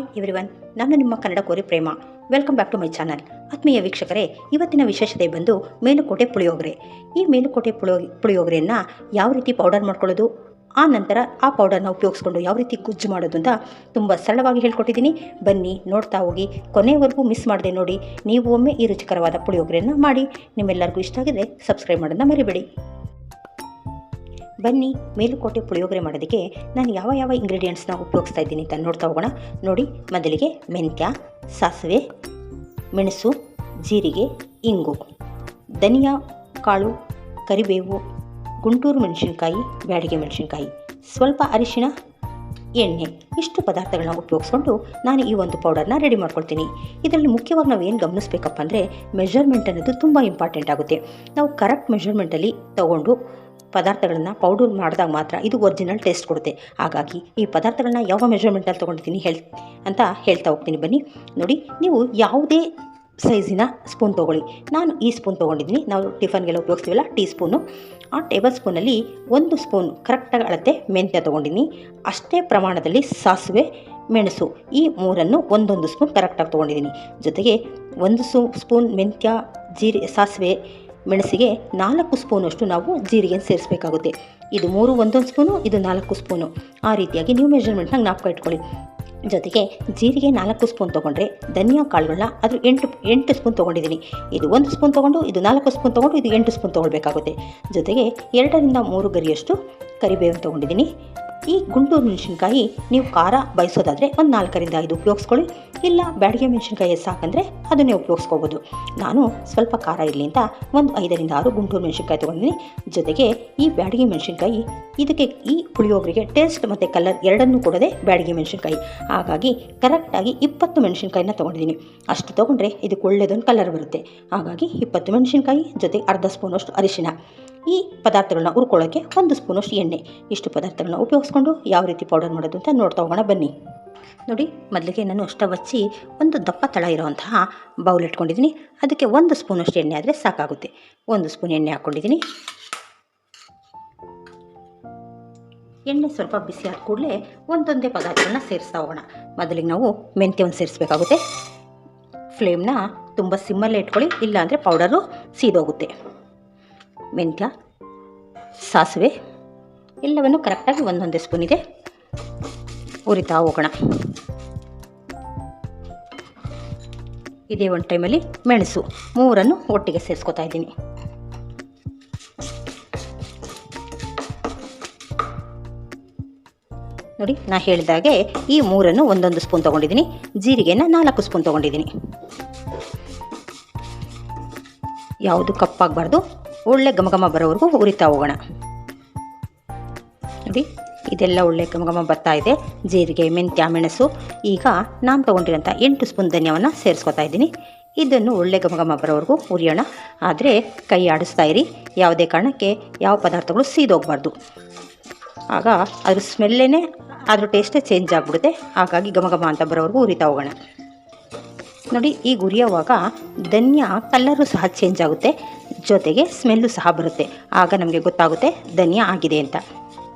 Hi everyone, ನಾನು ನಿಮ್ಮ ಕನ್ನಡ ಕೋರಿ Prema. Welcome back to my channel. ಆತ್ಮೀಯ ವೀಕ್ಷಕರೇ, ಇವತ್ತಿನ ವಿಶೇಷತೆ ಬಂದು ಮೇಲುಕೋಟೆ ಪುಳಿಯೋಗರೆ. ಈ ಮೇಲುಕೋಟೆ ಪುಳಿಯೋಗರೆಯನ್ನು ಯಾವ ರೀತಿ ಪೌಡರ್ ಮಾಡ್ಕೊಳ್ಳೋದು, ಆ ನಂತರ ಆ ಪೌಡರ್ನ ಉಪಯೋಗಿಸ್ಕೊಂಡು ಯಾವ ರೀತಿ ಗುಜ್ಜು ಮಾಡೋದು ಅಂತ ತುಂಬ ಸರಳವಾಗಿ ಹೇಳ್ಕೊಟ್ಟಿದ್ದೀನಿ. ಬನ್ನಿ ನೋಡ್ತಾ ಹೋಗಿ, ಕೊನೆವರೆಗೂ ಮಿಸ್ ಮಾಡದೆ ನೋಡಿ. ನೀವು ಒಮ್ಮೆ ಈ ರುಚಿಕರವಾದ ಪುಳಿಯೋಗರೆಯನ್ನು ಮಾಡಿ. ನಿಮ್ಮೆಲ್ಲರಿಗೂ ಇಷ್ಟ ಆಗಿದ್ರೆ ಸಬ್ಸ್ಕ್ರೈಬ್ ಮಾಡೋದನ್ನ ಮರಿಬೇಡಿ. ಬನ್ನಿ ಮೇಲುಕೋಟೆ ಪುಳಿಯೋಗರೆ ಮಾಡೋದಕ್ಕೆ ನಾನು ಯಾವ ಇಂಗ್ರೀಡಿಯೆಂಟ್ಸ್ನ ಉಪಯೋಗಿಸ್ತಾ ಇದ್ದೀನಿ ಅಂತ ನೋಡ್ತಾ ಹೋಗೋಣ. ನೋಡಿ, ಮೊದಲಿಗೆ ಮೆಂತ್ಯ, ಸಾಸಿವೆ, ಮೆಣಸು, ಜೀರಿಗೆ, ಇಂಗು, ಧನಿಯಾ ಕಾಳು, ಕರಿಬೇವು, ಗುಂಟೂರು ಮೆಣಸಿನ್ಕಾಯಿ, ಬ್ಯಾಡಗಿ ಮೆಣಸಿನ್ಕಾಯಿ, ಸ್ವಲ್ಪ ಅರಿಶಿಣ, ಎಣ್ಣೆ, ಇಷ್ಟು ಪದಾರ್ಥಗಳನ್ನ ಉಪಯೋಗಿಸ್ಕೊಂಡು ನಾನು ಈ ಒಂದು ಪೌಡರ್ನ ರೆಡಿ ಮಾಡ್ಕೊಳ್ತೀನಿ. ಇದರಲ್ಲಿ ಮುಖ್ಯವಾಗಿ ನಾವು ಏನು ಗಮನಿಸಬೇಕಪ್ಪ ಅಂದರೆ, ಮೆಜರ್ಮೆಂಟ್ ಅನ್ನೋದು ತುಂಬ ಇಂಪಾರ್ಟೆಂಟ್ ಆಗುತ್ತೆ. ನಾವು ಕರೆಕ್ಟ್ ಮೆಜರ್ಮೆಂಟಲ್ಲಿ ತಗೊಂಡು ಪದಾರ್ಥಗಳನ್ನು ಪೌಡರ್ ಮಾಡಿದಾಗ ಮಾತ್ರ ಇದು ಒರಿಜಿನಲ್ ಟೇಸ್ಟ್ ಕೊಡುತ್ತೆ. ಹಾಗಾಗಿ ಈ ಪದಾರ್ಥಗಳನ್ನ ಯಾವ ಮೆಜರ್ಮೆಂಟಲ್ಲಿ ತೊಗೊಂಡಿದ್ದೀನಿ ಅಂತ ಹೇಳ್ತಾ ಹೋಗ್ತೀನಿ. ಬನ್ನಿ ನೋಡಿ, ನೀವು ಯಾವುದೇ ಸೈಜಿನ ಸ್ಪೂನ್ ತೊಗೊಳ್ಳಿ. ನಾನು ಈ ಸ್ಪೂನ್ ತೊಗೊಂಡಿದ್ದೀನಿ. ನಾವು ಟಿಫನ್ಗೆಲ್ಲ ಉಪಯೋಗಿಸ್ತೀವಲ್ಲ, ಟೀ ಸ್ಪೂನು. ಆ ಟೇಬಲ್ ಸ್ಪೂನಲ್ಲಿ 1 ಸ್ಪೂನ್ ಕರೆಕ್ಟಾಗಿ ಅಳತೆ ಮೆಂತ್ಯ ತೊಗೊಂಡಿದ್ದೀನಿ. ಅಷ್ಟೇ ಪ್ರಮಾಣದಲ್ಲಿ ಸಾಸಿವೆ, ಮೆಣಸು, ಈ ಮೂರನ್ನು ಒಂದೊಂದು ಸ್ಪೂನ್ ಕರೆಕ್ಟಾಗಿ ತೊಗೊಂಡಿದ್ದೀನಿ. ಜೊತೆಗೆ 1 ಸ್ಪೂನ್ ಮೆಂತ್ಯ, ಸಾಸಿವೆ, ಮೆಣಸಿಗೆ 4 ಸ್ಪೂನಷ್ಟು ನಾವು ಜೀರಿಗೆನ ಸೇರಿಸಬೇಕಾಗುತ್ತೆ. ಇದು 3 1 ಸ್ಪೂನು, ಇದು 4 ಸ್ಪೂನು. ಆ ರೀತಿಯಾಗಿ ನೀವು ಮೆಜರ್ಮೆಂಟ್ನಾಗ ಜ್ಞಾಪಕ ಇಟ್ಕೊಳ್ಳಿ. ಜೊತೆಗೆ ಜೀರಿಗೆ 4 ಸ್ಪೂನ್ ತೊಗೊಂಡ್ರೆ, ಧನಿಯಾ ಕಾಳುಗಳನ್ನ ಅದು 8 ಸ್ಪೂನ್ ತೊಗೊಂಡಿದ್ದೀನಿ. ಇದು 1 ಸ್ಪೂನ್ ತೊಗೊಂಡು, ಇದು 4 ಸ್ಪೂನ್ ತೊಗೊಂಡು, ಇದು 8 ಸ್ಪೂನ್ ತೊಗೊಳ್ಬೇಕಾಗುತ್ತೆ. ಜೊತೆಗೆ 2 ರಿಂದ 3 ಗರಿಯಷ್ಟು ಕರಿಬೇವು ತೊಗೊಂಡಿದ್ದೀನಿ. ಈ ಗುಂಟೂರು ಮೆಣಸಿನ್ಕಾಯಿ ನೀವು ಖಾರ ಬಯಸೋದಾದರೆ ಒಂದು 4 ರಿಂದ 5 ಉಪಯೋಗಿಸ್ಕೊಳ್ಳಿ. ಇಲ್ಲ ಬ್ಯಾಡಗಿ ಮೆಣಸಿನ್ಕಾಯಿ ಸಾಕಂದರೆ ಅದನ್ನೇ ಉಪಯೋಗಿಸ್ಕೋಬೋದು. ನಾನು ಸ್ವಲ್ಪ ಖಾರ ಇರಲಿ ಅಂತ ಒಂದು 5 ರಿಂದ 6 ಗುಂಟೂರು ಮೆಣಸಿನ್ಕಾಯಿ ತೊಗೊಂಡಿದ್ದೀನಿ. ಜೊತೆಗೆ ಈ ಬ್ಯಾಡಗಿ ಮೆಣಸಿನ್ಕಾಯಿ ಇದಕ್ಕೆ, ಈ ಪುಳಿಯೋಗರೆಗೆ ಟೇಸ್ಟ್ ಮತ್ತು ಕಲರ್ ಎರಡನ್ನೂ ಕೊಡೋದೆ ಬ್ಯಾಡಗಿ ಮೆಣಸಿನ್ಕಾಯಿ. ಹಾಗಾಗಿ ಕರೆಕ್ಟಾಗಿ 20 ಮೆಣಸಿನ್ಕಾಯಿನ ತೊಗೊಂಡಿದ್ದೀನಿ. ಅಷ್ಟು ತೊಗೊಂಡ್ರೆ ಇದಕ್ಕೆ ಒಳ್ಳೆಯದೊಂದು ಕಲರ್ ಬರುತ್ತೆ. ಹಾಗಾಗಿ 20 ಮೆಣಸಿನ್ಕಾಯಿ, ಜೊತೆಗೆ ಅರ್ಧ ಸ್ಪೂನಷ್ಟು ಅರಿಶಿಣ, ಈ ಪದಾರ್ಥಗಳನ್ನ ಹುರ್ಕೊಳ್ಳೋಕ್ಕೆ 1 ಸ್ಪೂನಷ್ಟು ಎಣ್ಣೆ, ಇಷ್ಟು ಪದಾರ್ಥಗಳನ್ನ ಉಪಯೋಗಿಸ್ಕೊಂಡು ಯಾವ ರೀತಿ ಪೌಡರ್ ಮಾಡೋದು ಅಂತ ನೋಡ್ತಾ ಹೋಗೋಣ. ಬನ್ನಿ ನೋಡಿ, ಮೊದಲಿಗೆ ನಾನು ಸ್ಟವ್ ಹಚ್ಚಿ ಒಂದು ದಪ್ಪ ತಳ ಇರೋವಂತಹ ಬೌಲ್ ಇಟ್ಕೊಂಡಿದ್ದೀನಿ. ಅದಕ್ಕೆ 1 ಸ್ಪೂನಷ್ಟು ಎಣ್ಣೆ ಆದರೆ ಸಾಕಾಗುತ್ತೆ. 1 ಸ್ಪೂನ್ ಎಣ್ಣೆ ಹಾಕ್ಕೊಂಡಿದ್ದೀನಿ. ಎಣ್ಣೆ ಸ್ವಲ್ಪ ಬಿಸಿ ಆದ ಕೂಡಲೇ ಒಂದೊಂದೇ ಪದಾರ್ಥಗಳನ್ನ ಸೇರಿಸ್ತಾ ಹೋಗೋಣ. ಮೊದಲಿಗೆ ನಾವು ಮೆಂತ್ಯವನ್ನು ಸೇರಿಸಬೇಕಾಗುತ್ತೆ. ಫ್ಲೇಮ್ನ ತುಂಬ ಸಿಮ್ಮಲ್ಲೇ ಇಟ್ಕೊಳ್ಳಿ, ಇಲ್ಲಾಂದರೆ ಪೌಡರು ಸೀದೋಗುತ್ತೆ. ಮೆಂತ್ಯ, ಸಾಸಿವೆ ಎಲ್ಲವನ್ನು ಕರೆಕ್ಟಾಗಿ ಒಂದೊಂದೇ ಸ್ಪೂನ್ ಇದೆ ಉರಿತಾ ಹೋಗೋಣ. ಇದೇ ಒಂದು ಟೈಮಲ್ಲಿ ಮೆಣಸು, 3 ಒಟ್ಟಿಗೆ ಸೇರಿಸ್ಕೊತಾ ಇದ್ದೀನಿ. ನೋಡಿ, ನಾನು ಹೇಳಿದಾಗೆ ಈ 3 ಒಂದೊಂದು ಸ್ಪೂನ್ ತೊಗೊಂಡಿದ್ದೀನಿ. ಜೀರಿಗೆನ 4 ಸ್ಪೂನ್ ತೊಗೊಂಡಿದ್ದೀನಿ. ಯಾವುದು ಕಪ್ಪಾಗಬಾರ್ದು, ಒಳ್ಳೆ ಘಮಘಮ ಬರೋವರೆಗೂ ಉರಿತಾ ಹೋಗೋಣ. ನೋಡಿ, ಇದೆಲ್ಲ ಒಳ್ಳೆ ಘಮಘಮ ಬರ್ತಾ ಇದೆ. ಜೀರಿಗೆ, ಮೆಂತ್ಯ, ಮೆಣಸು. ಈಗ ನಾನು ತೊಗೊಂಡಿರೋಂಥ 8 ಸ್ಪೂನ್ ಧನಿಯಾವನ್ನು ಸೇರಿಸ್ಕೊತಾ ಇದ್ದೀನಿ. ಇದನ್ನು ಒಳ್ಳೆ ಘಮಘಮ ಬರೋವರೆಗೂ ಉರಿಯೋಣ. ಆದರೆ ಕೈ ಆಡಿಸ್ತಾ ಇರಿ, ಯಾವುದೇ ಕಾರಣಕ್ಕೆ ಯಾವ ಪದಾರ್ಥಗಳು ಸೀದೋಗಬಾರ್ದು. ಆಗ ಅದ್ರ ಸ್ಮೆಲ್ಲೇ, ಅದ್ರ ಟೇಸ್ಟೇ ಚೇಂಜ್ ಆಗಿಬಿಡುತ್ತೆ. ಹಾಗಾಗಿ ಘಮಘಮ ಅಂತ ಬರೋವರೆಗೂ ಉರಿತಾ ಹೋಗೋಣ. ನೋಡಿ, ಈಗ ಉರಿಯೋವಾಗ ಧನಿಯಾ ಕಲರು ಸಹ ಚೇಂಜ್ ಆಗುತ್ತೆ, ಜೊತೆಗೆ ಸ್ಮೆಲ್ಲು ಸಹ ಬರುತ್ತೆ. ಆಗ ನಮಗೆ ಗೊತ್ತಾಗುತ್ತೆ ಧನಿಯಾ ಆಗಿದೆ ಅಂತ.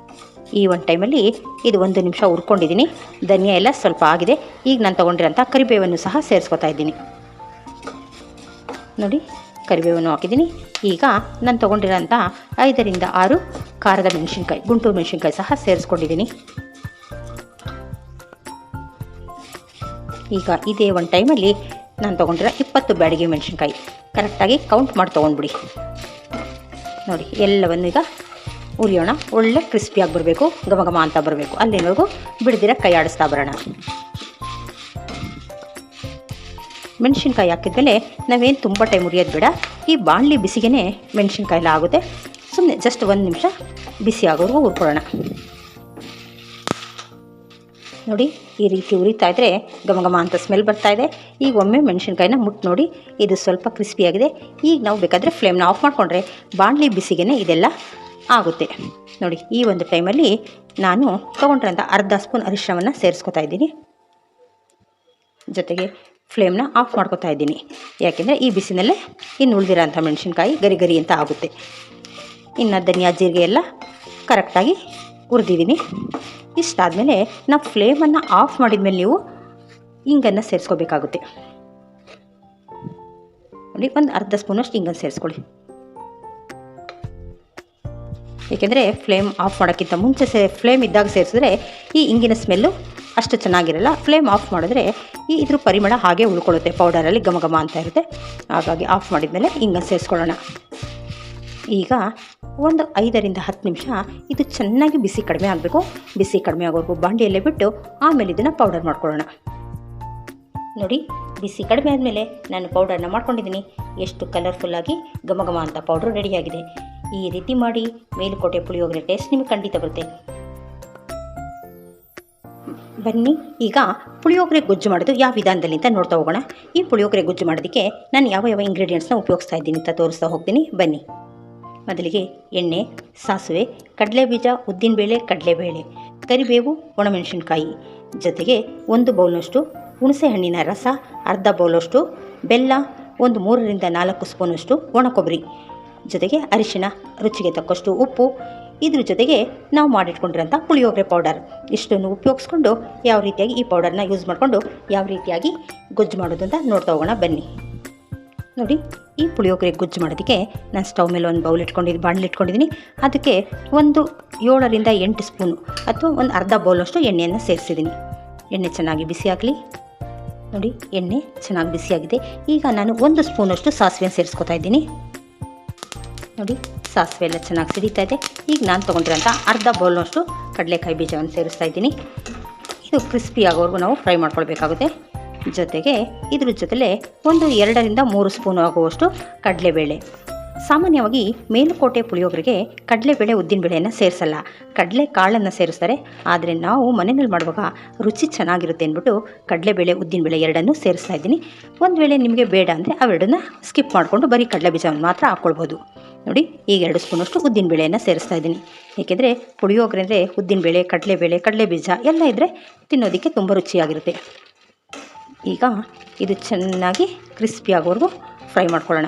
ಈ ಒಂದು ಟೈಮಲ್ಲಿ ಇದು 1 ನಿಮಿಷ ಹುರ್ಕೊಂಡಿದ್ದೀನಿ. ಧನಿಯಾ ಎಲ್ಲ ಸ್ವಲ್ಪ ಆಗಿದೆ. ಈಗ ನಾನು ತೊಗೊಂಡಿರೋಂಥ ಕರಿಬೇವನ್ನು ಸಹ ಸೇರಿಸ್ಕೊತಾ ಇದ್ದೀನಿ. ನೋಡಿ, ಕರಿಬೇವನ್ನು ಹಾಕಿದ್ದೀನಿ. ಈಗ ನಾನು ತೊಗೊಂಡಿರೋಂಥ 5 ರಿಂದ 6 ಖಾರದ ಮೆಣಸಿನ್ಕಾಯಿ, ಗುಂಟೂರು ಮೆಣಸಿನ್ಕಾಯಿ ಸಹ ಸೇರಿಸ್ಕೊಂಡಿದ್ದೀನಿ. ಈಗ ಇದೇ ಒಂದು ಟೈಮಲ್ಲಿ ನಾನು ತೊಗೊಂಡಿರೋ 20 ಬ್ಯಾಡಗಿ ಮೆಣಸಿನ್ಕಾಯಿ ಕರೆಕ್ಟಾಗಿ ಕೌಂಟ್ ಮಾಡಿ ತೊಗೊಂಡ್ಬಿಡಿ. ನೋಡಿ, ಎಲ್ಲವನ್ನು ಈಗ ಉರಿಯೋಣ. ಒಳ್ಳೆ ಕ್ರಿಸ್ಪಿಯಾಗಿ ಬರಬೇಕು, ಘಮಘಮ ಅಂತ ಬರಬೇಕು. ಅಲ್ಲಿನವರೆಗೂ ಬಿಡ್ದಿರ ಕೈ ಆಡಿಸ್ತಾ ಬರೋಣ. ಮೆಣಸಿನ್ಕಾಯಿ ಹಾಕಿದ್ಮೇಲೆ ನಾವೇನು ತುಂಬ ಟೈಮ್ ಉರಿಯೋದು ಬೇಡ. ಈ ಬಾಣಲಿ ಬಿಸಿಗೆ ಮೆಣಸಿನ್ಕಾಯಿ ಆಗುತ್ತೆ. ಸುಮ್ಮನೆ ಜಸ್ಟ್ 1 ನಿಮಿಷ ಬಿಸಿ ಆಗೋವರೆಗೂ ಹುರ್ಕೊಳ್ಳೋಣ. ನೋಡಿ, ಈ ರೀತಿ ಉರಿತಾ ಇದ್ದರೆ ಘಮಘಮ ಅಂತ ಸ್ಮೆಲ್ ಬರ್ತಾ ಇದೆ. ಈಗ ಒಮ್ಮೆ ಮೆಣಸಿನ್ಕಾಯಿನ ಮುಟ್ಟು ನೋಡಿ, ಇದು ಸ್ವಲ್ಪ ಕ್ರಿಸ್ಪಿಯಾಗಿದೆ. ಈಗ ನಾವು ಬೇಕಾದರೆ ಫ್ಲೇಮ್ನ ಆಫ್ ಮಾಡಿಕೊಂಡ್ರೆ ಬಾಣಲಿ ಬಿಸಿಗೆ ಇದೆಲ್ಲ ಆಗುತ್ತೆ. ನೋಡಿ, ಈ ಒಂದು ಟೈಮಲ್ಲಿ ನಾನು ತೊಗೊಂಡ್ರಂಥ ಅರ್ಧ ಸ್ಪೂನ್ ಅರಿಶಿಣವನ್ನು ಸೇರಿಸ್ಕೊತಾ ಇದ್ದೀನಿ. ಜೊತೆಗೆ ಫ್ಲೇಮ್ನ ಆಫ್ ಮಾಡ್ಕೊತಾ ಇದ್ದೀನಿ. ಯಾಕೆಂದರೆ ಈ ಬಿಸಿನಲ್ಲೇ ಇನ್ನು ಉಳಿದಿರೋಂಥ ಮೆಣಸಿನ್ಕಾಯಿ ಗರಿ ಗರಿ ಅಂತ ಆಗುತ್ತೆ. ಇನ್ನು ಧನಿಯಾ, ಜೀರಿಗೆ ಎಲ್ಲ ಕರೆಕ್ಟಾಗಿ ಹುರಿದಿದ್ದೀನಿ. ಇಷ್ಟಾದಮೇಲೆ ನಾವು ಫ್ಲೇಮನ್ನು ಆಫ್ ಮಾಡಿದ್ಮೇಲೆ ನೀವು ಇಂಗನ್ನು ಸೇರಿಸ್ಕೋಬೇಕಾಗುತ್ತೆ. ನೋಡಿ, ಒಂದು ಅರ್ಧ ಸ್ಪೂನಷ್ಟು ಇಂಗನ್ನು ಸೇರಿಸ್ಕೊಳ್ಳಿ. ಏಕೆಂದರೆ ಫ್ಲೇಮ್ ಆಫ್ ಮಾಡೋಕ್ಕಿಂತ ಮುಂಚೆ ಫ್ಲೇಮ್ ಇದ್ದಾಗ ಸೇರಿಸಿದ್ರೆ ಈ ಇಂಗಿನ ಸ್ಮೆಲ್ಲು ಅಷ್ಟು ಚೆನ್ನಾಗಿರಲ್ಲ. ಫ್ಲೇಮ್ ಆಫ್ ಮಾಡಿದ್ರೆ ಇದ್ರ ಪರಿಮಳ ಹಾಗೆ ಉಳ್ಕೊಳ್ಳುತ್ತೆ, ಪೌಡರಲ್ಲಿ ಘಮ ಘಮ ಅಂತ ಇರುತ್ತೆ. ಹಾಗಾಗಿ ಆಫ್ ಮಾಡಿದ ಮೇಲೆ ಇಂಗನ್ನು ಸೇರಿಸ್ಕೊಳ್ಳೋಣ. ಈಗ ಒಂದು 5ರಿಂದ 10 ನಿಮಿಷ ಇದು ಚೆನ್ನಾಗಿ ಬಿಸಿ ಕಡಿಮೆ ಆಗಬೇಕು. ಬಿಸಿ ಕಡಿಮೆ ಆಗೋವರೆಗೂ ಬಾಂಡಿಯಲ್ಲೇ ಬಿಟ್ಟು ಆಮೇಲೆ ಇದನ್ನು ಪೌಡರ್ ಮಾಡ್ಕೊಳ್ಳೋಣ. ನೋಡಿ, ಬಿಸಿ ಕಡಿಮೆ ಆದಮೇಲೆ ನಾನು ಪೌಡರ್ನ ಮಾಡ್ಕೊಂಡಿದ್ದೀನಿ. ಎಷ್ಟು ಕಲರ್ಫುಲ್ಲಾಗಿ ಘಮ ಘಮ ಅಂತ ಪೌಡ್ರ್ ರೆಡಿಯಾಗಿದೆ. ಈ ರೀತಿ ಮಾಡಿ ಮೇಲುಕೋಟೆ ಪುಳಿಯೋಗರೆ ಟೇಸ್ಟ್ ನಿಮಗೆ ಖಂಡಿತ ಬರುತ್ತೆ. ಬನ್ನಿ, ಈಗ ಪುಳಿಯೋಗರೆ ಗೊಜ್ಜು ಮಾಡೋದು ಯಾವ ವಿಧಾನದಲ್ಲಿ ಅಂತ ನೋಡ್ತಾ ಹೋಗೋಣ. ಈ ಪುಳಿಯೋಗರೆ ಗೊಜ್ಜು ಮಾಡೋದಕ್ಕೆ ನಾನು ಯಾವ ಯಾವ ಇಂಗ್ರೀಡಿಯೆಂಟ್ಸ್ನ ಉಪಯೋಗಿಸ್ತಾ ಇದ್ದೀನಿ ಅಂತ ತೋರಿಸ್ತಾ ಹೋಗ್ತೀನಿ. ಬನ್ನಿ. ಮೊದಲಿಗೆ ಎಣ್ಣೆ, ಸಾಸಿವೆ, ಕಡಲೆಬೀಜ, ಉದ್ದಿನಬೇಳೆ, ಕಡಲೆಬೇಳೆ, ಕರಿಬೇವು, ಒಣಮೆಣಸಿನ್ಕಾಯಿ, ಜೊತೆಗೆ 1 ಬೌಲ್ನಷ್ಟು ಹುಣಸೆ ಹಣ್ಣಿನ ರಸ, ಅರ್ಧ ಬೌಲಷ್ಟು ಬೆಲ್ಲ, ಒಂದು 3ರಿಂದ 4 ಸ್ಪೂನಷ್ಟು ಒಣ ಕೊಬ್ಬರಿ, ಜೊತೆಗೆ ಅರಿಶಿಣ, ರುಚಿಗೆ ತಕ್ಕಷ್ಟು ಉಪ್ಪು, ಇದ್ರ ಜೊತೆಗೆ ನಾವು ಮಾಡಿಟ್ಕೊಂಡಿರೋಂಥ ಪುಳಿಯೋಗರೆ ಪೌಡರ್ ಇಷ್ಟನ್ನು ಉಪಯೋಗಿಸ್ಕೊಂಡು ಯಾವ ರೀತಿಯಾಗಿ ಈ ಪೌಡರ್ನ ಯೂಸ್ ಮಾಡಿಕೊಂಡು ಯಾವ ರೀತಿಯಾಗಿ ಗೊಜ್ಜು ಮಾಡೋದು ಅಂತ ನೋಡ್ತಾ ಹೋಗೋಣ. ಬನ್ನಿ. ನೋಡಿ, ಈ ಪುಳಿಯೋಗರೆ ಗೊಜ್ಜು ಮಾಡೋದಕ್ಕೆ ನಾನು ಸ್ಟವ್ ಮೇಲೆ ಒಂದು ಬಾಣಲೆ ಇಟ್ಕೊಂಡಿದ್ದೀನಿ. ಅದಕ್ಕೆ ಒಂದು 7ರಿಂದ 8 ಸ್ಪೂನು ಅಥವಾ ಒಂದು ಅರ್ಧ ಬೌಲಷ್ಟು ಎಣ್ಣೆಯನ್ನು ಸೇರಿಸಿದ್ದೀನಿ. ಎಣ್ಣೆ ಚೆನ್ನಾಗಿ ಬಿಸಿ ಆಗಲಿ. ನೋಡಿ, ಎಣ್ಣೆ ಚೆನ್ನಾಗಿ ಬಿಸಿಯಾಗಿದೆ. ಈಗ ನಾನು 1 ಸ್ಪೂನಷ್ಟು ಸಾಸಿವೆಯನ್ನು ಸೇರಿಸ್ಕೊತಾ ಇದ್ದೀನಿ. ನೋಡಿ, ಸಾಸಿವೆ ಎಲ್ಲ ಚೆನ್ನಾಗಿ ಸಿಡಿತಾ ಇದೆ. ಈಗ ನಾನು ತೊಗೊಂಡಿರೋಂಥ ಅರ್ಧ ಬೌಲ್ನಷ್ಟು ಕಡಲೆಕಾಯಿ ಬೀಜವನ್ನು ಸೇರಿಸ್ತಾ ಇದ್ದೀನಿ. ಇದು ಕ್ರಿಸ್ಪಿ ಆಗೋವರೆಗೂ ನಾವು ಫ್ರೈ ಮಾಡ್ಕೊಳ್ಬೇಕಾಗುತ್ತೆ. ಜೊತೆಗೆ ಇದ್ರ ಜೊತೆಲೇ ಒಂದು 2ರಿಂದ 3 ಸ್ಪೂನ್ ಆಗುವಷ್ಟು ಕಡಲೆಬೇಳೆ. ಸಾಮಾನ್ಯವಾಗಿ ಮೇಲುಕೋಟೆ ಪುಳಿಯೋಗರೆಗೆ ಕಡಲೆಬೇಳೆ, ಉದ್ದಿನಬೇಳೆಯನ್ನು ಸೇರಿಸಲ್ಲ, ಕಡಲೆ ಕಾಳನ್ನು ಸೇರಿಸ್ತಾರೆ. ಆದರೆ ನಾವು ಮನೆಯಲ್ಲಿ ಮಾಡುವಾಗ ರುಚಿ ಚೆನ್ನಾಗಿರುತ್ತೆ ಅಂದ್ಬಿಟ್ಟು ಕಡಲೆಬೇಳೆ, ಉದ್ದಿನಬೇಳೆ ಎರಡನ್ನೂ ಸೇರಿಸ್ತಾ ಇದ್ದೀನಿ. ಒಂದು ವೇಳೆ ನಿಮಗೆ ಬೇಡ ಅಂದರೆ ಅವೆರಡನ್ನ ಸ್ಕಿಪ್ ಮಾಡಿಕೊಂಡು ಬರೀ ಕಡಲೆ ಬೀಜವನ್ನು ಮಾತ್ರ ಹಾಕ್ಕೊಳ್ಬೋದು. ನೋಡಿ, ಈಗ 2 ಸ್ಪೂನಷ್ಟು ಉದ್ದಿನಬೇಳೆಯನ್ನು ಸೇರಿಸ್ತಾ ಇದ್ದೀನಿ. ಏಕೆಂದರೆ ಪುಳಿಯೋಗರೆ ಅಂದರೆ ಉದ್ದಿನಬೇಳೆ, ಕಡಲೆಬೇಳೆ, ಕಡಲೆಬೀಜ ಎಲ್ಲ ಇದ್ದರೆ ತಿನ್ನೋದಕ್ಕೆ ತುಂಬ ರುಚಿಯಾಗಿರುತ್ತೆ. ಈಗ ಇದು ಚೆನ್ನಾಗಿ ಕ್ರಿಸ್ಪಿ ಆಗೋವರೆಗೂ ಫ್ರೈ ಮಾಡ್ಕೊಳ್ಳೋಣ.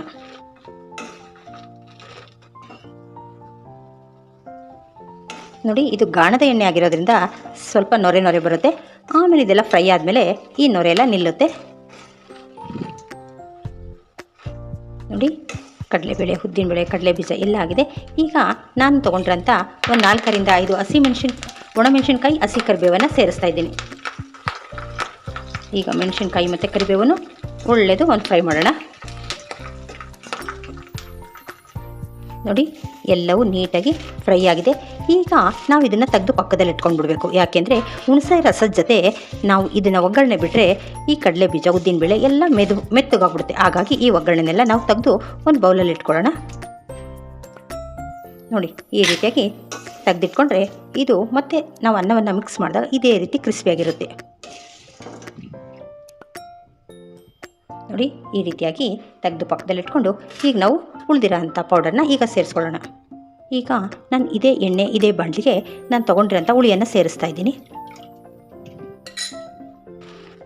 ನೋಡಿ, ಇದು ಗಾಣದ ಎಣ್ಣೆ ಆಗಿರೋದ್ರಿಂದ ಸ್ವಲ್ಪ ನೊರೆ ನೊರೆ ಬರುತ್ತೆ. ಆಮೇಲೆ ಇದೆಲ್ಲ ಫ್ರೈ ಆದಮೇಲೆ ಈ ನೊರೆ ಎಲ್ಲ ನಿಲ್ಲುತ್ತೆ. ನೋಡಿ, ಕಡಲೆಬೇಳೆ, ಉದ್ದಿನಬೇಳೆ, ಕಡಲೆಬೀಜ ಎಲ್ಲ ಆಗಿದೆ. ಈಗ ನಾನು ತೊಗೊಂಡ್ರಂಥ ಒಂದು 4ರಿಂದ 5 ಒಣಮೆಣಸಿನ್ಕಾಯಿ, ಹಸಿ ಕರಿಬೇವನ್ನು ಸೇರಿಸ್ತಾ ಇದ್ದೀನಿ. ಈಗ ಮೆಣಸಿನ್ಕಾಯಿ ಮತ್ತು ಕರಿಬೇವನ್ನು ಒಳ್ಳೆಯದು ಒಂದು ಫ್ರೈ ಮಾಡೋಣ. ನೋಡಿ, ಎಲ್ಲವೂ ನೀಟಾಗಿ ಫ್ರೈ ಆಗಿದೆ. ಈಗ ನಾವು ಇದನ್ನು ತೆಗೆದು ಪಕ್ಕದಲ್ಲಿ ಇಟ್ಕೊಂಡು ಬಿಡಬೇಕು. ಯಾಕೆಂದರೆ ಹುಣಸೆ ರಸದ ಜೊತೆ ನಾವು ಇದನ್ನು ಒಗ್ಗರಣೆ ಬಿಟ್ಟರೆ ಈ ಕಡಲೆ ಬೀಜ, ಉದ್ದಿನಬೇಳೆ ಎಲ್ಲ ಮೆತ್ತಗಾಗ್ಬಿಡುತ್ತೆ. ಹಾಗಾಗಿ ಈ ಒಗ್ಗರಣೆನೆಲ್ಲ ನಾವು ತೆಗೆದು ಒಂದು ಬೌಲಲ್ಲಿ ಇಟ್ಕೊಳ್ಳೋಣ. ನೋಡಿ, ಈ ರೀತಿಯಾಗಿ ತೆಗೆದಿಟ್ಕೊಂಡ್ರೆ ಇದು ಮತ್ತೆ ನಾವು ಅನ್ನವನ್ನು ಮಿಕ್ಸ್ ಮಾಡಿದಾಗ ಇದೇ ರೀತಿ ಕ್ರಿಸ್ಪಿಯಾಗಿರುತ್ತೆ. ನೋಡಿ, ಈ ರೀತಿಯಾಗಿ ತೆಗೆದು ಪಕ್ಕದಲ್ಲಿ ಇಟ್ಕೊಂಡು ಈಗ ನಾವು ಉಳಿದಿರೋ ಅಂಥ ಪೌಡರ್ನ ಈಗ ಸೇರಿಸ್ಕೊಳ್ಳೋಣ. ಈಗ ನಾನು ಇದೇ ಎಣ್ಣೆ, ಇದೇ ಬಾಣಲಿಗೆ ನಾನು ತೊಗೊಂಡಿರೋಂಥ ಹುಳಿಯನ್ನು ಸೇರಿಸ್ತಾ ಇದ್ದೀನಿ.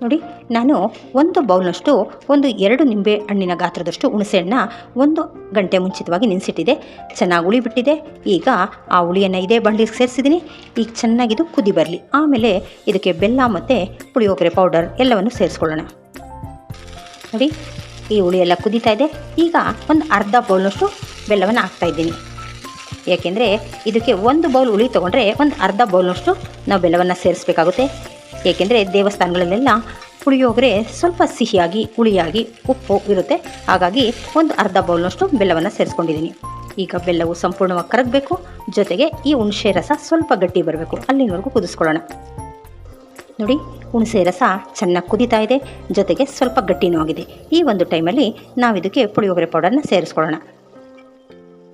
ನೋಡಿ, ನಾನು 1 ಬೌಲ್ನಷ್ಟು ಒಂದು 2 ನಿಂಬೆ ಹಣ್ಣಿನ ಗಾತ್ರದಷ್ಟು ಹುಣಸೆಹಣ್ಣ 1 ಗಂಟೆ ಮುಂಚಿತವಾಗಿ ನೆನೆಸಿಟ್ಟಿದೆ. ಚೆನ್ನಾಗಿ ಹುಳಿ ಬಿಟ್ಟಿದೆ. ಈಗ ಆ ಹುಳಿಯನ್ನು ಇದೇ ಬಾಣಲಿಗೆ ಸೇರಿಸಿದ್ದೀನಿ. ಈಗ ಚೆನ್ನಾಗಿದು ಕುದಿ ಬರಲಿ. ಆಮೇಲೆ ಇದಕ್ಕೆ ಬೆಲ್ಲ ಮತ್ತು ಪುಳಿಯೋಗರೆ ಪೌಡರ್ ಎಲ್ಲವನ್ನು ಸೇರಿಸ್ಕೊಳ್ಳೋಣ. ನೋಡಿ, ಈ ಹುಳಿ ಎಲ್ಲ ಕುದೀತಾ ಇದೆ. ಈಗ ಒಂದು ಅರ್ಧ ಬೌಲ್ನಷ್ಟು ಬೆಲ್ಲವನ್ನು ಹಾಕ್ತಾಯಿದ್ದೀನಿ. ಏಕೆಂದರೆ ಇದಕ್ಕೆ 1 ಬೌಲ್ ಹುಳಿ ತೊಗೊಂಡ್ರೆ ಒಂದು ಅರ್ಧ ಬೌಲ್ನಷ್ಟು ನಾವು ಬೆಲ್ಲವನ್ನು ಸೇರಿಸಬೇಕಾಗುತ್ತೆ. ಏಕೆಂದರೆ ದೇವಸ್ಥಾನಗಳಲ್ಲೆಲ್ಲ ಪುಳಿಯೋಗರೆ ಸ್ವಲ್ಪ ಸಿಹಿಯಾಗಿ, ಹುಳಿಯಾಗಿ, ಉಪ್ಪು ಇರುತ್ತೆ. ಹಾಗಾಗಿ ಒಂದು ಅರ್ಧ ಬೌಲ್ನಷ್ಟು ಬೆಲ್ಲವನ್ನು ಸೇರಿಸ್ಕೊಂಡಿದ್ದೀನಿ. ಈಗ ಬೆಲ್ಲವು ಸಂಪೂರ್ಣವಾಗಿ ಕರಗಬೇಕು. ಜೊತೆಗೆ ಈ ಹುಣಸೆ ರಸ ಸ್ವಲ್ಪ ಗಟ್ಟಿ ಬರಬೇಕು. ಅಲ್ಲಿನವರೆಗೂ ಕುದಿಸ್ಕೊಳ್ಳೋಣ. ನೋಡಿ, ಹುಣಸೆ ರಸ ಚೆನ್ನಾಗಿ ಕುದೀತಾ ಇದೆ. ಜೊತೆಗೆ ಸ್ವಲ್ಪ ಗಟ್ಟಿನೂ ಆಗಿದೆ. ಈ ಒಂದು ಟೈಮಲ್ಲಿ ನಾವು ಇದಕ್ಕೆ ಪುಳಿಯೋಗರೆ ಪೌಡರ್ನ ಸೇರಿಸ್ಕೊಳ್ಳೋಣ.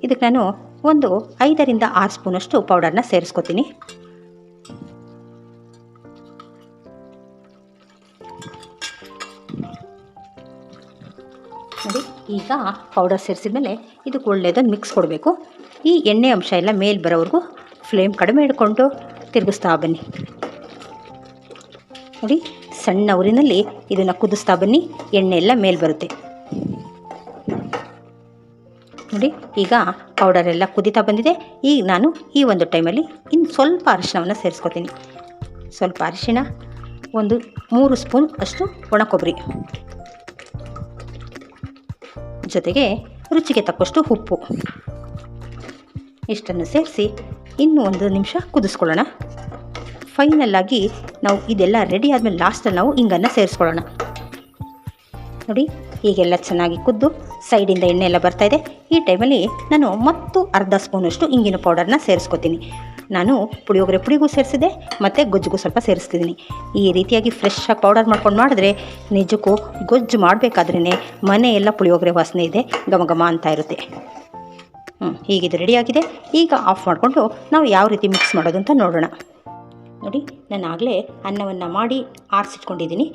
ಇದಕ್ಕೆ ನಾನು ಒಂದು 5ರಿಂದ 6 ಸ್ಪೂನಷ್ಟು ಪೌಡರ್ನ ಸೇರಿಸ್ಕೊತೀನಿ. ನೋಡಿ, ಈಗ ಪೌಡರ್ ಸೇರಿಸಿದ ಮೇಲೆ ಇದಕ್ಕೆ ಒಳ್ಳೆಯದೊಂದು ಮಿಕ್ಸ್ ಕೊಡಬೇಕು. ಈ ಎಣ್ಣೆ ಅಂಶ ಎಲ್ಲ ಮೇಲೆ ಬರೋವರೆಗೂ ಫ್ಲೇಮ್ ಕಡಿಮೆ ಇಟ್ಕೊಂಡು ತಿರುಗಿಸ್ತಾ ಬನ್ನಿ. ನೋಡಿ, ಸಣ್ಣ ಉರಿನಲ್ಲಿ ಇದನ್ನು ಕುದಿಸ್ತಾ ಬನ್ನಿ. ಎಣ್ಣೆ ಎಲ್ಲ ಮೇಲೆ ಬರುತ್ತೆ. ನೋಡಿ, ಈಗ ಪೌಡರ್ ಎಲ್ಲ ಕುದೀತಾ ಬಂದಿದೆ. ಈಗ ನಾನು ಈ ಒಂದು ಟೈಮಲ್ಲಿ ಇನ್ನು ಸ್ವಲ್ಪ ಅರಿಶಿಣವನ್ನು ಸೇರಿಸ್ಕೊತೀನಿ. ಸ್ವಲ್ಪ ಅರಿಶಿಣ, ಒಂದು 3 ಸ್ಪೂನ್ ಅಷ್ಟು ಒಣ ಕೊಬ್ಬರಿ, ಜೊತೆಗೆ ರುಚಿಗೆ ತಕ್ಕಷ್ಟು ಉಪ್ಪು, ಇಷ್ಟನ್ನು ಸೇರಿಸಿ ಇನ್ನೂ 1 ನಿಮಿಷ ಕುದಿಸ್ಕೊಳ್ಳೋಣ. ಫೈನಲ್ಲಾಗಿ ನಾವು ಇದೆಲ್ಲ ರೆಡಿ ಆದಮೇಲೆ ಲಾಸ್ಟಲ್ಲಿ ನಾವು ಹಿಂಗನ್ನು ಸೇರಿಸ್ಕೊಳ್ಳೋಣ. ನೋಡಿ ಹೀಗೆಲ್ಲ ಚೆನ್ನಾಗಿ ಕುದ್ದು ಸೈಡಿಂದ ಎಣ್ಣೆ ಎಲ್ಲ ಬರ್ತಾಯಿದೆ. ಈ ಟೈಮಲ್ಲಿ ನಾನು ಮತ್ತು ಅರ್ಧ ಸ್ಪೂನಷ್ಟು ಇಂಗಿನ ಪೌಡರ್ನ ಸೇರಿಸ್ಕೊತೀನಿ. ನಾನು ಪುಳಿಯೋಗರೆ ಪುಡಿಗೂ ಸೇರಿಸಿದೆ ಮತ್ತು ಗೊಜ್ಜಿಗೂ ಸ್ವಲ್ಪ ಸೇರಿಸ್ತಿದ್ದೀನಿ. ಈ ರೀತಿಯಾಗಿ ಫ್ರೆಶ್ಶಾಗಿ ಪೌಡರ್ ಮಾಡ್ಕೊಂಡು ಮಾಡಿದ್ರೆ ನಿಜಕ್ಕೂ ಗೊಜ್ಜು ಮಾಡಬೇಕಾದ್ರೇ ಮನೆಯೆಲ್ಲ ಪುಳಿಯೋಗರೆ ವಾಸನೆ ಇದೆ, ಘಮ ಘಮ ಅಂತ ಇರುತ್ತೆ. ಹೀಗಿದು ರೆಡಿಯಾಗಿದೆ. ಈಗ ಆಫ್ ಮಾಡಿಕೊಂಡು ನಾವು ಯಾವ ರೀತಿ ಮಿಕ್ಸ್ ಮಾಡೋದು ಅಂತ ನೋಡೋಣ. ನೋಡಿ ನಾನು ಆಗಲೇ ಅನ್ನವನ್ನು ಮಾಡಿ ಆರಿಸಿಟ್ಕೊಂಡಿದ್ದೀನಿ.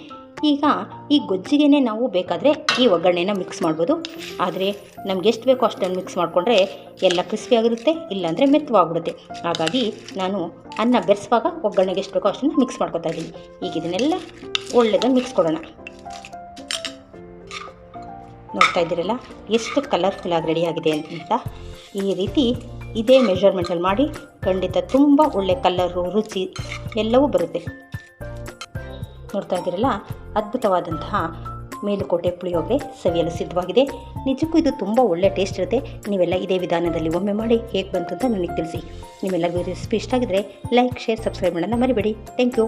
ಈಗ ಈ ಗೊಜ್ಜಿಗೆ ನಾವು ಬೇಕಾದರೆ ಈ ಒಗ್ಗರಣೆನ ಮಿಕ್ಸ್ ಮಾಡ್ಬೋದು. ಆದರೆ ನಮ್ಗೆ ಎಷ್ಟು ಬೇಕೋ ಅಷ್ಟನ್ನು ಮಿಕ್ಸ್ ಮಾಡಿಕೊಂಡ್ರೆ ಎಲ್ಲ ಕ್ರಿಸ್ಪಿಯಾಗಿರುತ್ತೆ, ಇಲ್ಲಾಂದರೆ ಮೆತ್ತವಾಗ್ಬಿಡುತ್ತೆ. ಹಾಗಾಗಿ ನಾನು ಅನ್ನ ಬೆರೆಸುವಾಗ ಒಗ್ಗರಣೆಗೆ ಎಷ್ಟು ಬೇಕೋ ಅಷ್ಟನ್ನು ಮಿಕ್ಸ್ ಮಾಡ್ಕೊತಾ ಇದ್ದೀನಿ. ಈಗ ಇದನ್ನೆಲ್ಲ ಒಳ್ಳೆಯದಾಗಿ ಮಿಕ್ಸ್ ಕೊಡೋಣ. ನೋಡ್ತಾ ಇದ್ದೀರಲ್ಲ ಎಷ್ಟು ಕಲರ್ಫುಲ್ಲಾಗಿ ರೆಡಿಯಾಗಿದೆ ಅಂತ. ಈ ರೀತಿ ಇದೇ ಮೆಷರ್ಮೆಂಟಲ್ಲಿ ಮಾಡಿ ಖಂಡಿತ ತುಂಬ ಒಳ್ಳೆ ಕಲರು, ರುಚಿ ಎಲ್ಲವೂ ಬರುತ್ತೆ. ನೋಡ್ತಾ ಇದ್ದೀರಲ್ಲ ಅದ್ಭುತವಾದಂತಹ ಮೇಲುಕೋಟೆ ಪುಳಿಯೋಗರೆ ಸವಿಯಲು ಸಿದ್ಧವಾಗಿದೆ. ನಿಜಕ್ಕೂ ಇದು ತುಂಬ ಒಳ್ಳೆ ಟೇಸ್ಟ್ ಇರುತ್ತೆ. ನೀವೆಲ್ಲ ಇದೇ ವಿಧಾನದಲ್ಲಿ ಒಮ್ಮೆ ಮಾಡಿ ಹೇಗೆ ಬಂತು ಅಂತ ನನಗೆ ತಿಳಿಸಿ. ನಿಮ್ಮೆಲ್ಲರಿಗೂ ರೆಸಿಪಿ ಇಷ್ಟ ಆಗಿದ್ರೆ ಲೈಕ್, ಶೇರ್, ಸಬ್ಸ್ಕ್ರೈಬ್ ಮಾಡೋಣ ಮರಿಬೇಡಿ. Thank you.